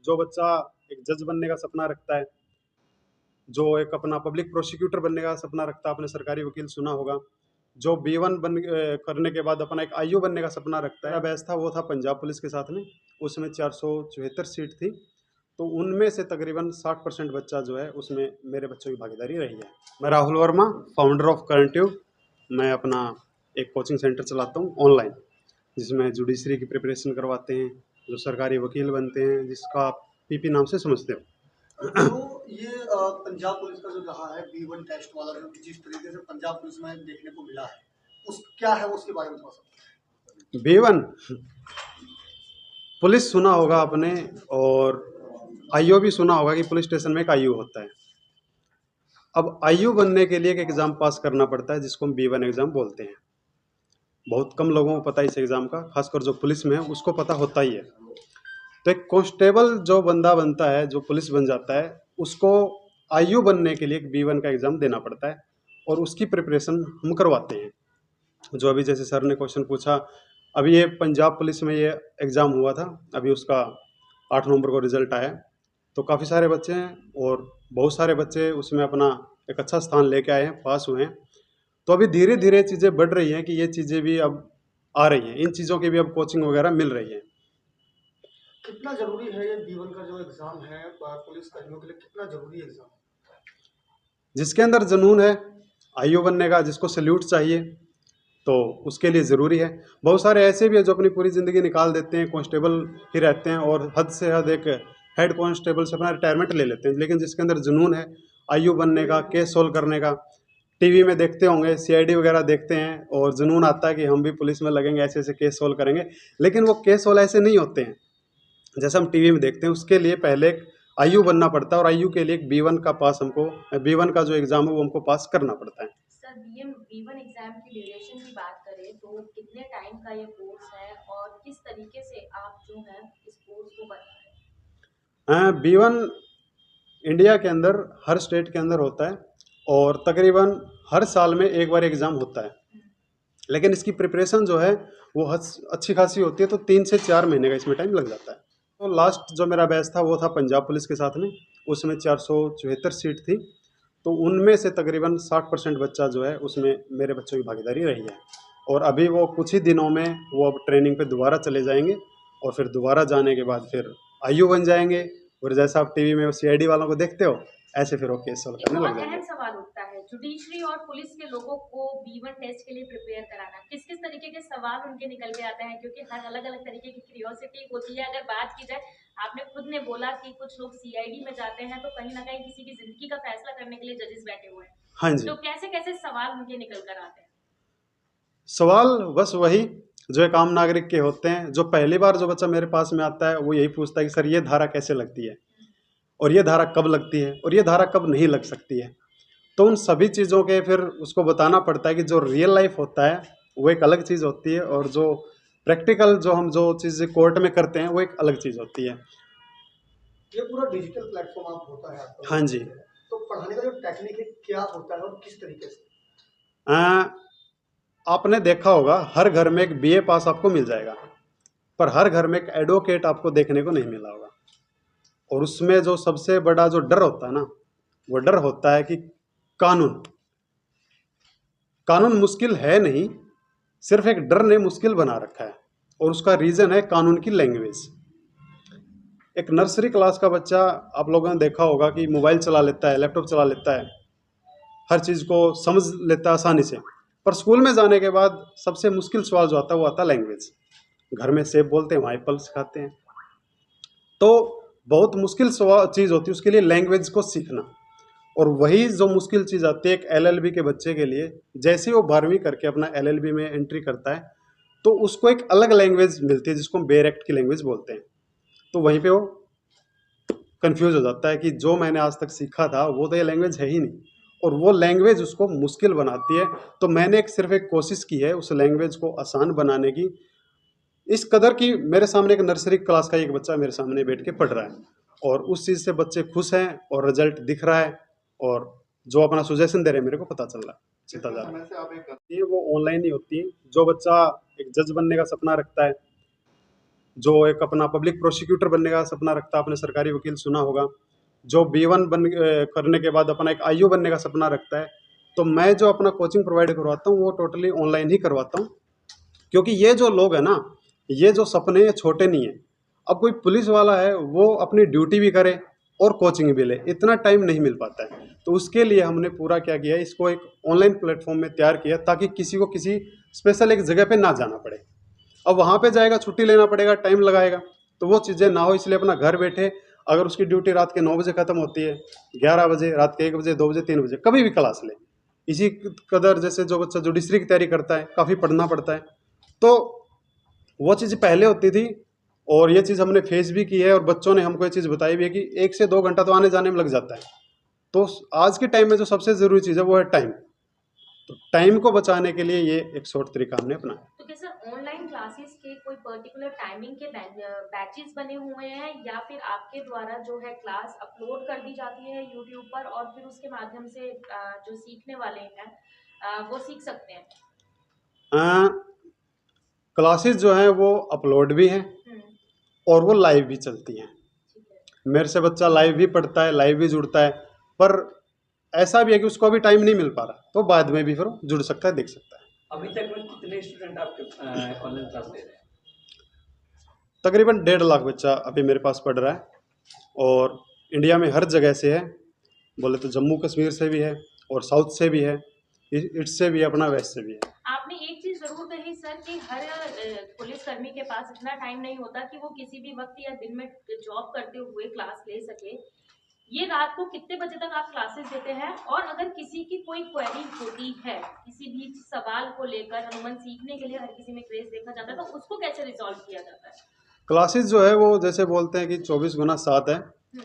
जो बच्चा एक जज बनने का सपना रखता है, जो एक अपना पब्लिक प्रोसिक्यूटर बनने का सपना रखता है, आपने सरकारी वकील सुना होगा, जो B1 करने के बाद अपना एक आईओ बनने का सपना रखता है। बैच था वो था पंजाब पुलिस के साथ में, उसमें 474 सीट थी, तो उनमें से तकरीबन 60% बच्चा जो है उसमें मेरे बच्चों की भागीदारी रही है। मैं Rahul Verma, founder of current tube. मैं अपना एक कोचिंग सेंटर चलाता हूँ ऑनलाइन, जिसमें जुडिशरी की प्रिपरेशन करवाते हैं, जो सरकारी वकील बनते हैं, जिसका आप पीपी नाम से समझते हो। तो ये पंजाब पुलिस का जो रहा है B1 टेस्ट वाला, जो जिस तरीके से पंजाब पुलिस में देखने को मिला है, उस क्या है उसके बारे में थोड़ा सा। B1 पुलिस सुना होगा आपने, और आईओ भी सुना होगा कि पुलिस स्टेशन में एक आईओ होता है। अब आईओ बनने के लिए एक एग्ज़ाम पास करना पड़ता है, जिसको हम B1 एग्ज़ाम बोलते हैं। बहुत कम लोगों को पता है इस एग्ज़ाम का, खासकर जो पुलिस में है उसको पता होता ही है। तो एक कांस्टेबल जो बंदा बनता है, जो पुलिस बन जाता है, उसको आईओ बनने के लिए एक B1 का एग्ज़ाम देना पड़ता है, और उसकी प्रिपरेशन हम करवाते हैं। जो अभी जैसे सर ने क्वेश्चन पूछा, अभी ये पंजाब पुलिस में ये एग्ज़ाम हुआ था, अभी उसका 8 नवंबर को रिजल्ट आया है। तो काफ़ी सारे बच्चे हैं, और बहुत सारे बच्चे उसमें अपना एक अच्छा स्थान लेके आए हैं, पास हुए हैं। तो अभी धीरे धीरे चीज़ें बढ़ रही हैं कि ये चीज़ें भी अब आ रही हैं, इन चीज़ों की भी अब कोचिंग वगैरह मिल रही है। कितना जरूरी है ये B1 का जो एग्जाम है पुलिस कर्मियों के लिए, कितना जरूरी एग्जाम है? जिसके अंदर जुनून है आईओ बनने का, जिसको सैल्यूट चाहिए, तो उसके लिए ज़रूरी है। बहुत सारे ऐसे भी हैं जो अपनी पूरी ज़िंदगी निकाल देते हैं, कांस्टेबल ही रहते हैं, और हद से हद एक हेड कांस्टेबल से अपना रिटायरमेंट ले लेते हैं। लेकिन जिसके अंदर जुनून है आईओ बनने का, केस सोल्व करने का, टीवी में देखते होंगे, सीआईडी वगैरह देखते हैं, और जुनून आता है कि हम भी पुलिस में लगेंगे, ऐसे ऐसे केस सोल्व करेंगे। लेकिन वो केस सोल्व ऐसे नहीं होते हैं जैसे हम टीवी में देखते हैं। उसके लिए पहले एक आईयू बनना पड़ता है, और आईयू के लिए एक B1 का पास हमको, B1 का जो एग्ज़ाम है वो हमको पास करना पड़ता है। सर B1 एग्जाम की ड्यूरेशन की बात करें तो कितने टाइम का ये कोर्स है और किस तरीके से आप जो है इस कोर्स को बता रहे हैं? B1 इंडिया के अंदर हर स्टेट के अंदर होता है, और तकरीबन हर साल में एक बार एग्ज़ाम होता है। लेकिन इसकी प्रिपरेशन जो है वो अच्छी खासी होती है, तो 3 से 4 महीने का इसमें टाइम लग जाता है। तो लास्ट जो मेरा बैच था वो था पंजाब पुलिस के साथ में, उसमें 474 सीट थी, तो उनमें से तकरीबन 60% बच्चा जो है उसमें मेरे बच्चों की भागीदारी रही है। और अभी वो कुछ ही दिनों में वो अब ट्रेनिंग पे दोबारा चले जाएंगे, और फिर दोबारा जाने के बाद फिर आईयू बन जाएंगे, और जैसा आप टीवी में सीआईडी वालों को देखते हो, ऐसे फिर वो केस सोल्व एक करने लग बहुत जाएंगे। अहम सवाल उठता है, जुडिशरी और पुलिस के लोगों को B1 टेस्ट के लिए प्रिपेयर कराना, किस किस तरीके के सवाल उनके निकल के आते हैं, क्योंकि हर अलग अलग तरीके की क्यूरियोसिटी होती है। अगर बात की जाए, आपने खुद ने बोला कि कुछ लोग सीआईडी में जाते हैं, तो कहीं ना कहीं किसी की जिंदगी का फैसला करने के लिए जजेस बैठे हुए हैं। हाँ जी। तो कैसे कैसे सवाल उनके निकल कर आते हैं? सवाल बस वही जो एक आम नागरिक के होते हैं। जो पहली बार जो बच्चा मेरे पास में आता है वो यही पूछता है कि सर ये धारा कैसे लगती है, और ये धारा कब लगती है, और ये धारा कब नहीं लग सकती है। तो उन सभी चीज़ों के फिर उसको बताना पड़ता है कि जो रियल लाइफ होता है वो एक अलग चीज़ होती है, और जो प्रैक्टिकल जो हम जो चीज़ कोर्ट में करते हैं वो एक अलग चीज़ होती है। ये पूरा डिजिटल प्लेटफॉर्म आप होता है आपका? हाँ जी। तो पढ़ाने का जो टेक्निक है क्या होता है और किस तरीके से? आ, आपने देखा होगा हर घर में एक बीए पास आपको मिल जाएगा, पर हर घर में एक एडवोकेट आपको देखने को नहीं मिला होगा। और उसमें जो सबसे बड़ा जो डर होता है ना, वो डर होता है कि कानून कानून मुश्किल है नहीं, सिर्फ एक डर ने मुश्किल बना रखा है, और उसका रीज़न है कानून की लैंग्वेज। एक नर्सरी क्लास का बच्चा, आप लोगों ने देखा होगा कि मोबाइल चला लेता है, लैपटॉप चला लेता है, हर चीज़ को समझ लेता है आसानी से। पर स्कूल में जाने के बाद सबसे मुश्किल सवाल जो आता है वो आता है लैंग्वेज। घर में सेब बोलते हैं, वहाँ एप्पल सिखाते हैं। तो बहुत मुश्किल चीज़ होती है उसके लिए लैंग्वेज को सीखना। और वही जो मुश्किल चीज़ आती है एक एलएलबी के बच्चे के लिए, जैसे ही वो 12वीं करके अपना एलएलबी में एंट्री करता है, तो उसको एक अलग लैंग्वेज मिलती है जिसको हम बेयर एक्ट की लैंग्वेज बोलते हैं। तो वहीं पे वो कंफ्यूज हो जाता है कि जो मैंने आज तक सीखा था वो तो ये लैंग्वेज है ही नहीं, और वो लैंग्वेज उसको मुश्किल बनाती है। तो मैंने सिर्फ एक कोशिश की है उस लैंग्वेज को आसान बनाने की, इस कदर की मेरे सामने एक नर्सरी क्लास का एक बच्चा मेरे सामने बैठ के पढ़ रहा है, और उस चीज़ से बच्चे खुश हैं, और रिजल्ट दिख रहा है, और जो अपना सुजेशन दे रहे हैं मेरे को पता चलता जा रहा है। ये वो ऑनलाइन ही होती है। जो बच्चा एक जज बनने का सपना रखता है, जो एक अपना पब्लिक प्रोसिक्यूटर बनने का सपना रखता है, आपने सरकारी वकील सुना होगा, जो B1 करने के बाद अपना एक IU बनने का सपना रखता है, तो मैं जो अपना कोचिंग प्रोवाइड करवाता हूँ वो टोटली ऑनलाइन ही करवाता हूँ। क्योंकि ये जो लोग हैं ना, ये जो सपने ये छोटे नहीं हैं। अब कोई पुलिस वाला है, वो अपनी ड्यूटी भी करे और कोचिंग भी ले, इतना टाइम नहीं मिल पाता है। तो उसके लिए हमने पूरा क्या किया, इसको एक ऑनलाइन प्लेटफॉर्म में तैयार किया, ताकि किसी को किसी स्पेशल एक जगह पे ना जाना पड़े। अब वहाँ पे जाएगा, छुट्टी लेना पड़ेगा, टाइम लगाएगा, तो वो चीज़ें ना हो, इसलिए अपना घर बैठे, अगर उसकी ड्यूटी रात के 9 बजे ख़त्म होती है, 11 बजे, रात के 1 बजे, 2 बजे, 3 बजे, कभी भी क्लास ले। इसी कदर जैसे जो बच्चा जुडिशरी की तैयारी करता है, काफ़ी पढ़ना पड़ता है, तो वो चीज़ पहले होती थी, और ये चीज़ हमने फेस भी की है, और बच्चों ने हमको ये चीज़ बताई भी है कि 1 से 2 घंटा तो आने जाने में लग जाता है। तो आज के टाइम में जो सबसे ज़रूरी चीज़ है वो है टाइम। तो टाइम को बचाने के लिए ये एक शॉर्ट तरीका हमने अपनाया। तो क्या सर ऑनलाइन क्लासेस के कोई पर्टिकुलर टाइमिंग के बैचेस बने हुए हैं, या फिर आपके द्वारा जो है क्लास अपलोड कर दी जाती है यूट्यूब पर, और फिर उसके माध्यम से जो सीखने वाले हैं वो सीख सकते हैं? क्लासेस जो हैं वो अपलोड भी हैं हम्म, और वो लाइव भी चलती हैं। ठीक है। मेरे से बच्चा लाइव भी पढ़ता है, लाइव भी जुड़ता है, पर ऐसा भी है कि उसको अभी टाइम नहीं मिल पा रहा, तो बाद में भी फिर वो जुड़ सकता है, देख सकता है। अभी तक में कितने स्टूडेंट आपके ऑनलाइन क्लास ले रहे हैं? तकरीबन 1.5 लाख बच्चा अभी मेरे पास पढ़ रहा है, और इंडिया में हर जगह से है। बोले तो जम्मू कश्मीर से भी है, और साउथ से भी है, ईस्ट से भी है, अपना वेस्ट से भी है। आपने एक चीज जरूर कही सर कि हर पुलिसकर्मी के पास इतना टाइम नहीं होता कि वो किसी भी वक्त या दिन में जॉब करते हुए क्लास ले सके। ये रात को कितने बजे तक आप क्लासेस देते हैं? और अगर किसी की कोई क्वेरी होती है किसी भी सवाल को लेकर, हनुमान सीखने के लिए हर किसी में क्रेज देखा जाता है, तो उसको कैसे रिजॉल्व किया जाता है? क्लासेस जो है वो जैसे बोलते हैं कि 24x7 है,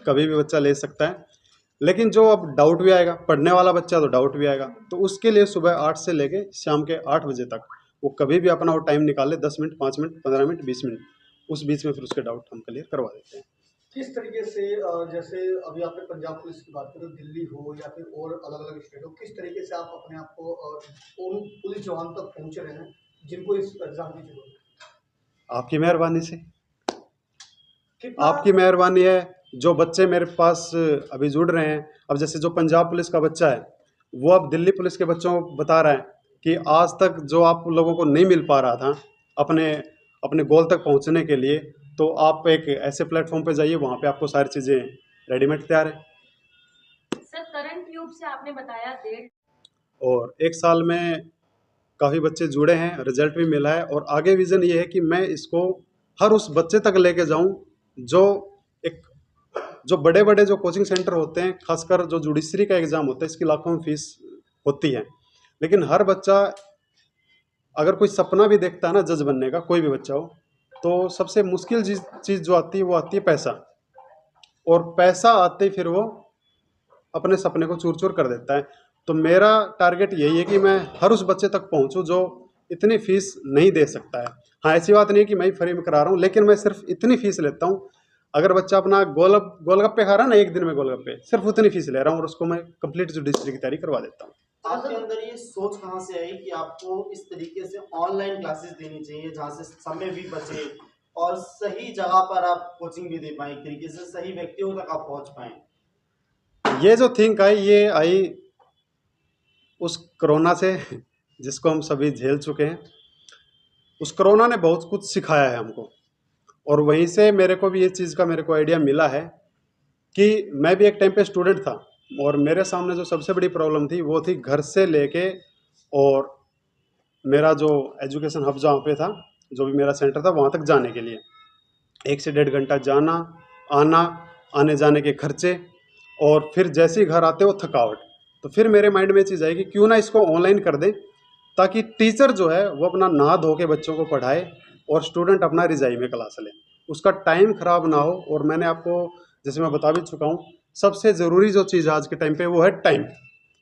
कभी भी बच्चा ले सकता है। लेकिन जो अब डाउट भी आएगा, पढ़ने वाला बच्चा तो डाउट भी आएगा, तो उसके लिए सुबह 8 से लेके शाम के 8 बजे तक वो कभी भी अपना वो टाइम निकाल ले, 10 मिनट, 5 मिनट, 15 मिनट, 20 मिनट, उस बीच में फिर उसके डाउट हम क्लियर करवा देते हैं। किस तरीके से जैसे अभी आपने पंजाब पुलिस की बात करें, दिल्ली हो या फिर और अलग अलग स्टेट हो, किस तरीके से आप अपने आप को उन पुलिस जवान तक पहुंच रहे हैं जिनको इस एग्जाम की जरूरत है? आपकी मेहरबानी से, कितना आपकी मेहरबानी है। जो बच्चे मेरे पास अभी जुड़ रहे हैं, अब जैसे जो पंजाब पुलिस का बच्चा है, वो अब दिल्ली पुलिस के बच्चों को बता रहा है कि आज तक जो आप लोगों को नहीं मिल पा रहा था अपने अपने गोल तक पहुंचने के लिए, तो आप एक ऐसे प्लेटफॉर्म पे जाइए, वहाँ पे आपको सारी चीज़ें रेडीमेड तैयार है। सर करंट ट्यूब से आपने बताया 1.5, और 1 साल में काफ़ी बच्चे जुड़े हैं, रिजल्ट भी मिला है, और आगे विज़न ये है कि मैं इसको हर उस बच्चे तक लेके जाऊं जो एक जो बड़े बड़े जो कोचिंग सेंटर होते हैं, खासकर जो जुडिशरी का एग्ज़ाम होता है, इसकी लाखों में फीस होती है, लेकिन हर बच्चा अगर कोई सपना भी देखता है ना जज बनने का, कोई भी बच्चा हो, तो सबसे मुश्किल चीज़ जो आती है वो आती है पैसा, और पैसा आते ही फिर वो अपने सपने को चूर चूर कर देता है। तो मेरा टारगेट यही है कि मैं हर उस बच्चे तक पहुंचूं जो इतनी फीस नहीं दे सकता है। हाँ, ऐसी बात नहीं है कि मैं ही फ्री में करा रहा हूँ, लेकिन मैं सिर्फ इतनी फीस लेता हूँ। अगर बच्चा अपना गोलगप्पे खा रहा है ना, एक दिन में गोलगप्पे, सिर्फ उतनी फीस ले रहा हूँ, और उसको मैं कंप्लीट जुडिशरी की तैयारी करवा देता हूँ। आपके अंदर ये सोच कहाँ से आई कि आपको इस तरीके से ऑनलाइन क्लासेस देनी चाहिए जहाँ से समय भी बचे और सही जगह पर आप कोचिंग भी दे पाएं, एक तरीके से सही व्यक्तियों तक आप पहुँच पाएं? ये जो थिंक आई, ये आई उस कोरोना से, जिसको हम सभी झेल चुके हैं। उस कोरोना ने बहुत कुछ सिखाया है हमको, और वहीं से मेरे को भी ये चीज़ का मेरे को आइडिया मिला है कि मैं भी एक टाइम पे स्टूडेंट था, और मेरे सामने जो सबसे बड़ी प्रॉब्लम थी वो थी घर से लेके, और मेरा जो एजुकेशन हब जहाँ पे था, जो भी मेरा सेंटर था, वहाँ तक जाने के लिए 1 से 1.5 घंटा जाना आना, आने जाने के खर्चे, और फिर जैसे ही घर आते वो थकावट। तो फिर मेरे माइंड में ये चीज़ आई कि क्यों ना इसको ऑनलाइन कर दें, ताकि टीचर जो है वो अपना नहा धो के बच्चों को पढ़ाए और स्टूडेंट अपना रिजाई में क्लास ले, उसका टाइम ख़राब ना हो। और मैंने आपको जैसे मैं बता भी चुका हूँ, सबसे ज़रूरी जो चीज़ आज के टाइम पे वो है टाइम,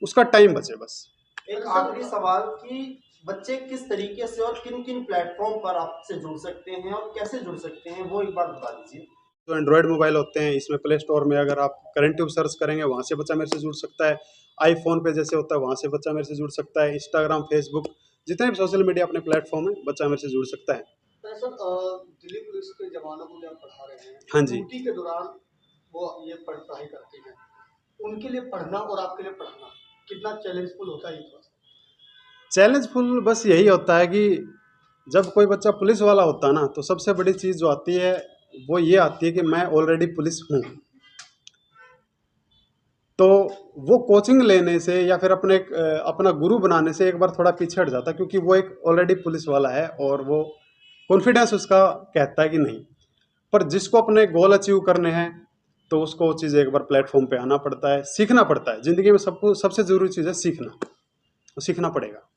उसका टाइम बचे बस। एक आखिरी सवाल कि बच्चे किस तरीके से और किन किन प्लेटफॉर्म पर आपसे जुड़ सकते हैं और कैसे जुड़ सकते हैं, वो एक बार बता दीजिए। जो एंड्रॉयड मोबाइल होते हैं, इसमें प्ले स्टोर में अगर आप करंट ट्यूब सर्च करेंगे, वहाँ से बच्चा मेरे से जुड़ सकता है। आईफोन पे जैसे होता है, वहाँ से बच्चा मेरे से जुड़ सकता है। इंस्टाग्राम, फेसबुक, जितने भी सोशल मीडिया अपने प्लेटफॉर्म है, बच्चा मेरे से जुड़ सकता है। सर दिल्ली पुलिस के जवानों को जो आप पढ़ा रहे हैं, हाँ जी। ड्यूटी के दौरान वो ये पढ़ाई करते हैं, उनके लिए पढ़ना और आपके लिए पढ़ना कितना चैलेंजफुल होता है ये थोड़ा सा? चैलेंजफुल बस यही होता है कि जब कोई बच्चा पुलिस वाला होता है ना, तो सबसे बड़ी चीज़ जो आती है वो ये आती है कि मैं ऑलरेडी पुलिस हूँ। तो वो कोचिंग लेने से या फिर अपना गुरु बनाने से एक बार थोड़ा पीछे हट जाता है, क्योंकि वो एक ऑलरेडी पुलिस वाला है और वो कॉन्फिडेंस उसका कहता है कि नहीं। पर जिसको अपने गोल अचीव करने हैं तो उसको वो चीज़ एक बार प्लेटफॉर्म पे आना पड़ता है, सीखना पड़ता है। ज़िंदगी में सबको सबसे ज़रूरी चीज़ है सीखना, तो सीखना पड़ेगा।